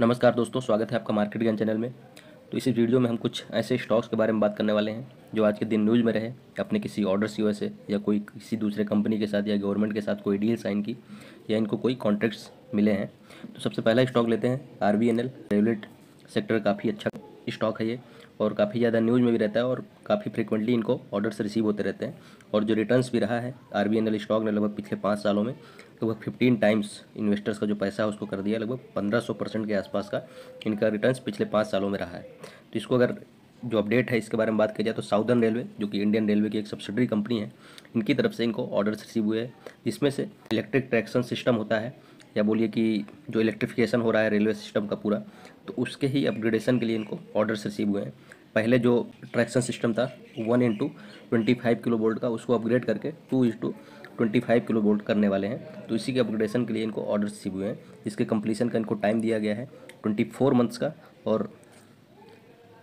नमस्कार दोस्तों, स्वागत है आपका मार्केट ज्ञान चैनल में। तो इस वीडियो में हम कुछ ऐसे स्टॉक्स के बारे में बात करने वाले हैं जो आज के दिन न्यूज़ में रहे, अपने किसी ऑर्डर्स की वजह से या कोई किसी दूसरे कंपनी के साथ या गवर्नमेंट के साथ कोई डील साइन की या इनको कोई कॉन्ट्रैक्ट्स मिले हैं। तो सबसे पहला स्टॉक लेते हैं RVNL। रेगुलेट सेक्टर काफ़ी अच्छा स्टॉक है ये और काफ़ी ज़्यादा न्यूज़ में भी रहता है और काफ़ी फ्रिक्वेंटली इनको ऑर्डर्स रिसीव होते रहते हैं। और जो रिटर्न्स भी रहा है RVNL स्टॉक ने लगभग पिछले 5 सालों में लगभग 15 टाइम्स इन्वेस्टर्स का जो पैसा है उसको कर दिया। लगभग 1500% के आसपास का इनका रिटर्न्स पिछले 5 सालों में रहा है। तो इसको अगर जो अपडेट है इसके बारे में बात की जाए तो साउदर्न रेलवे, जो कि इंडियन रेलवे की एक सब्सिडरी कंपनी है, इनकी तरफ से इनको ऑर्डर्स रिसीव हुए हैं, जिसमें से इलेक्ट्रिक ट्रैक्शन सिस्टम होता है या बोलिए कि जो इलेक्ट्रिफिकेशन हो रहा है रेलवे सिस्टम का पूरा, तो उसके ही अपग्रेडेशन के लिए इनको ऑर्डर्स रिसीव हुए हैं। पहले जो ट्रैक्शन सिस्टम था 1x25 किलो वोल्ट का, उसको अपग्रेड करके 2x25 किलो वोल्ट करने वाले हैं। तो इसी के अपग्रेडेशन के लिए इनको ऑर्डर्स रिसीव हुए हैं, जिसके कंप्लीशन का इनको टाइम दिया गया है 24 मंथ्स का। और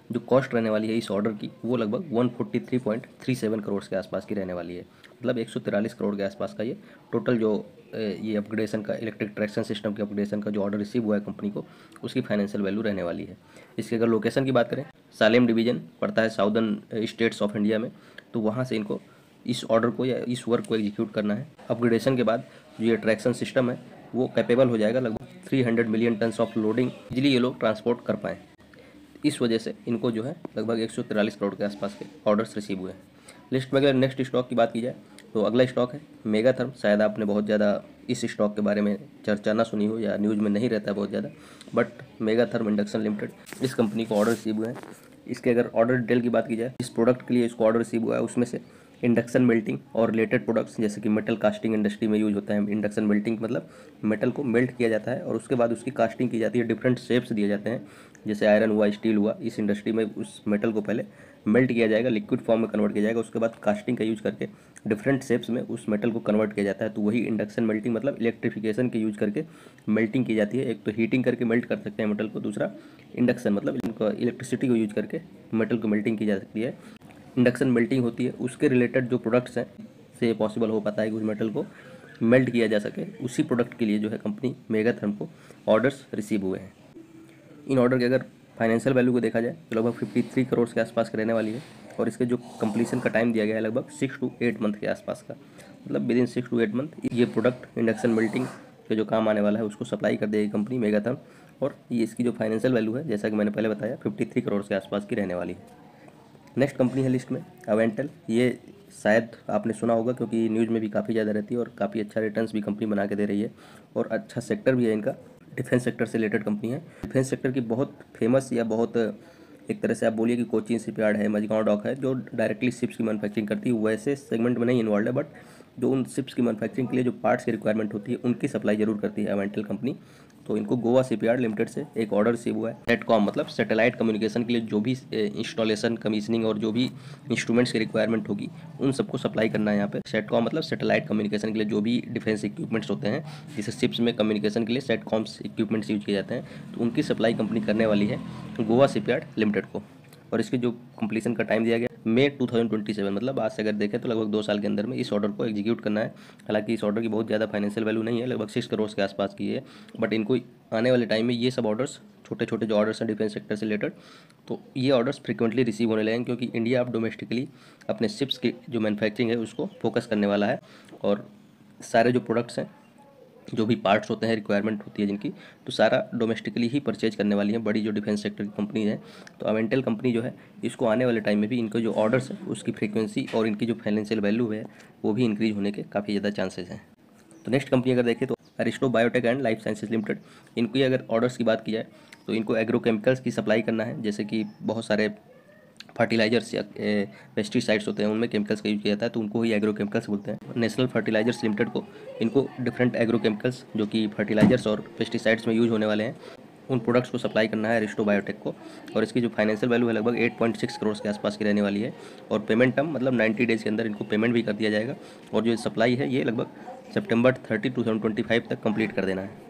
जो कॉस्ट रहने वाली है इस ऑर्डर की वो लगभग 143.37 करोड़ के आसपास की रहने वाली है। मतलब 143 करोड़ के आसपास का ये टोटल जो ये अपग्रेडेशन का इलेक्ट्रिक ट्रैक्शन सिस्टम के अपग्रेडेशन का जो ऑर्डर रिसीव हुआ है कंपनी को, उसकी फाइनेंशियल वैल्यू रहने वाली है। इसकी अगर लोकेशन की बात करें, सालेम डिवीज़न पड़ता है साउदर्न स्टेट्स ऑफ इंडिया में। तो वहाँ से इनको इस ऑर्डर को या इस वर्क को एग्जीक्यूट करना है। अपग्रेडेशन के बाद जो ये ट्रैक्शन सिस्टम है वो कैपेबल हो जाएगा लगभग 300 million tons of loading easily ये लोग ट्रांसपोर्ट कर पाएँ। इस वजह से इनको जो है लगभग 143 करोड़ के आसपास के ऑर्डर्स रिसीव हुए हैं। लिस्ट में अगर नेक्स्ट स्टॉक की बात की जाए तो अगला स्टॉक है मेगाथर्म। शायद आपने बहुत ज़्यादा इस स्टॉक के बारे में चर्चा ना सुनी हो या न्यूज़ में नहीं रहता है बहुत ज़्यादा, बट मेगाथर्म इंडक्शन लिमिटेड, इस कंपनी को ऑर्डर रिसीव हुए हैं। इसके अगर ऑर्डर डिटेल की बात की जाए, इस प्रोडक्ट के लिए इसको ऑर्डर रिसीव हुआ है, उसमें से इंडक्शन मेल्टिंग और रिलेटेड प्रोडक्ट्स जैसे कि मेटल कास्टिंग इंडस्ट्री में यूज होता है। इंडक्शन मेल्टिंग मतलब मेटल को मेल्ट किया जाता है और उसके बाद उसकी कास्टिंग की जाती है, डिफरेंट शेप्स दिए जाते हैं, जैसे आयरन हुआ, स्टील हुआ। इस इंडस्ट्री में उस मेटल को पहले मेल्ट किया जाएगा, लिक्विड फॉर्म में कन्वर्ट किया जाएगा, उसके बाद कास्टिंग का यूज करके डिफरेंट शेप्स में उस मेटल को कन्वर्ट किया जाता है। तो वही इंडक्शन मेल्टिंग मतलब इलेक्ट्रिफिकेशन के यूज करके मेल्टिंग की जाती है। एक तो हीटिंग करके मेल्ट कर सकते हैं मेटल को, दूसरा इंडक्शन मतलब इनको इलेक्ट्रिसिटी को यूज करके मेटल को मेल्टिंग की जा सकती है। इंडक्शन मेल्टिंग होती है, उसके रिलेटेड जो प्रोडक्ट्स हैं से पॉसिबल हो पाता है कि उस मेटल को मेल्ट किया जा सके। उसी प्रोडक्ट के लिए जो है कंपनी मेगाथर्म को ऑर्डर्स रिसीव हुए हैं। इन ऑर्डर के अगर फाइनेंशियल वैल्यू को देखा जाए तो लगभग 53 करोड़ के आसपास की रहने वाली है और इसके जो कंप्लीशन का टाइम दिया गया है लगभग 6 to 8 मंथ के आसपास का, मतलब विदिन 6 to 8 मंथ ये प्रोडक्ट इंडक्शन मेल्टिंग के जो काम आने वाला है उसको सप्लाई कर देगी कंपनी मेगाथर्म। और ये इसकी जो फाइनेंशियल वैल्यू है, जैसा कि मैंने पहले बताया, 53 करोड़ के आसपास की रहने वाली है। नेक्स्ट कंपनी है लिस्ट में अवेंटल। ये शायद आपने सुना होगा क्योंकि न्यूज़ में भी काफ़ी ज़्यादा रहती है और काफ़ी अच्छा रिटर्न्स भी कंपनी बना के दे रही है और अच्छा सेक्टर भी है इनका। डिफेंस सेक्टर से रिलेटेड कंपनी है। डिफेंस सेक्टर की बहुत फेमस या बहुत एक तरह से आप बोलिए कि कोचीन शिपयार्ड है, मझगांव डॉक है, जो डायरेक्टली शिप्स की मैन्युफैक्चरिंग करती है। वैसे सेगमेंट में नहीं इन्वॉल्व है, बट जो उन शिप्स की मैन्युफैक्चरिंग के लिए जो पार्ट्स की रिक्वायरमेंट होती है उनकी सप्लाई जरूर करती है अवेंटल कंपनी। तो इनको गोवा शिपयार्ड लिमिटेड से एक ऑर्डर रिसीव हुआ है। सेटकॉम मतलब सैटेलाइट कम्युनिकेशन के लिए जो भी इंस्टॉलेशन, कमीशनिंग और जो भी इंस्ट्रूमेंट्स की रिक्वायरमेंट होगी उन सबको सप्लाई करना है यहाँ पे। सेटकॉम मतलब सैटेलाइट कम्युनिकेशन के लिए जो भी डिफेंस इक्विपमेंट्स होते हैं, जैसे शिप्स में कम्युनिकेशन के लिए सेटकॉम्स इक्विपमेंट्स यूज किए जाते हैं, तो उनकी सप्लाई कंपनी करने वाली है गोवा शिपयार्ड लिमिटेड को। और इसके जो कंप्लीशन का टाइम दिया गया मई 2027, मतलब आज से अगर देखें तो लगभग 2 साल के अंदर में इस ऑर्डर को एग्जीक्यूट करना है। हालांकि इस ऑर्डर की बहुत ज़्यादा फाइनेंशियल वैल्यू नहीं है, लगभग 6 करोड़ के आसपास की है, बट इनको आने वाले टाइम में ये सब ऑर्डर्स, छोटे छोटे जो ऑर्डर्स हैं डिफेंस सेक्टर से रिलेटेड, तो ये ऑर्डर्स फ्रिक्वेंटली रिसीव होने लगेंगे क्योंकि इंडिया अब डोमेस्टिकली अपने शिप्स की जो मैन्युफैक्चरिंग है उसको फोकस करने वाला है। और सारे जो प्रोडक्ट्स हैं, जो भी पार्ट्स होते हैं, रिक्वायरमेंट होती है जिनकी, तो सारा डोमेस्टिकली ही परचेज करने वाली है बड़ी जो डिफेंस सेक्टर की कंपनी है। तो अवेंटल कंपनी जो है इसको आने वाले टाइम में भी इनके जो ऑर्डर्स है उसकी फ्रीक्वेंसी और इनकी जो फाइनेंशियल वैल्यू है वो भी इंक्रीज होने के काफ़ी ज़्यादा चांसेस हैं। तो नेक्स्ट कंपनी अगर देखें तो Aristo biotech and life sciences limited. इनकी अगर ऑर्डर्स की बात की जाए तो इनको एग्रोकेमिकल्स की सप्लाई करना है, जैसे कि बहुत सारे फर्टिलाइजर्स या पेस्टिसाइड्स होते हैं उनमें केमिकल्स का यूज किया जाता है, तो उनको ही एग्रोकेमिकल्स बोलते हैं। नेशनल फर्टिलाइजर्स लिमिटेड को इनको डिफरेंट एग्रोकेमिकल्स जो कि फर्टिलाइजर्स और पेस्टिसाइड्स में यूज होने वाले हैं उन प्रोडक्ट्स को सप्लाई करना है अरिस्टो बायोटेक को। और इसकी जो फाइनेंशियल वैल्यू है लगभग 8.6 करोड़ के आसपास की रहने वाली है और पेमेंट टर्म मतलब 90 डेज़ के अंदर इनको पेमेंट भी कर दिया जाएगा। और जो सप्लाई है ये लगभग सितंबर 30, 2025 तक कंप्लीट कर देना है।